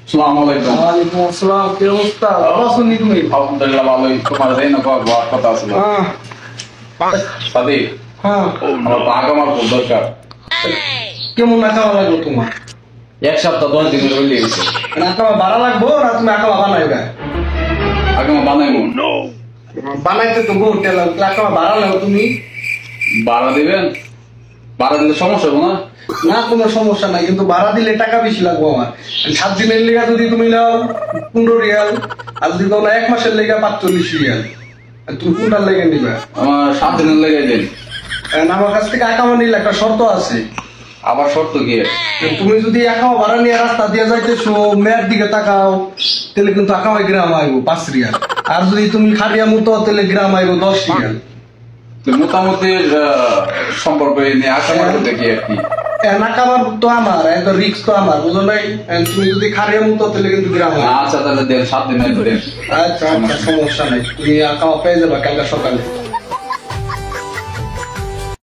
আসসালামু আলাইকুম। ওয়ালাইকুম আসসালাম। কি অবস্থা? ভালো আছো নি তুমি? আলহামদুলিল্লাহ ভালোই। তোমার এই না কথা আছে সাদিক। হ্যাঁ, আমার তো আগামার খুব দরকার। কেমন আঁকাবা লাগলো তোমার? এক সপ্তাহ 10 দিন হয়ে গেছে। আঁকাবা বাড়া লাগবো না তুমি আঁকাবা বানাইবে? আগামা বানাইবো। বানাইতে তো বহুত লাগবে, আঁকাবা বাড়া লাগো তুমি। ভাড়া দিবেন? ভাড়া দিলে সমস্যা হবে না? না, কোনো সমস্যা নাই, কিন্তু ভাড়া দিলে টাকা বেশি লাগবো আমার। 7 দিনের লেগা যদি তুমি নাও 15 রিয়াল, আর যদি নাও 1 মাসের লেগা 45 রিয়াল। তুমি কোনটার লেগে নিবে? আমার 7 দিনের লেগে দিন। আমার কাছ থেকে আঁকাবা নিলে একটা শর্ত আছে। আবার শর্ত কি? তুমি যদি আঁকাবা ভাড়া নিয়ে রাস্তা দিয়ে যাইতেছো, মেয়ের দিকে তাকাও, তাহলে কিন্তু আঁকাবা গ্রাম আইব 5 রিয়াল। আর যদি তুমি খাটিয়া মতো, তাহলে গ্রাম আইব 10 রিয়াল। মোটামুটি সম্পর্ক নিয়ে আসামার দেখি আর কি। আঁকাবার তো আমার, এত রিক্স তো আমার, বুঝো নাই? তুমি যদি খাটিয়া মতো, তাহলে কিন্তু গ্রাম আইব। আচ্ছা তাহলে দেন 7 দিনের দেন। আচ্ছা আচ্ছা, সমস্যা নাই, তুমি আঁকাবা পেয়ে যাবা কালকে সকালে।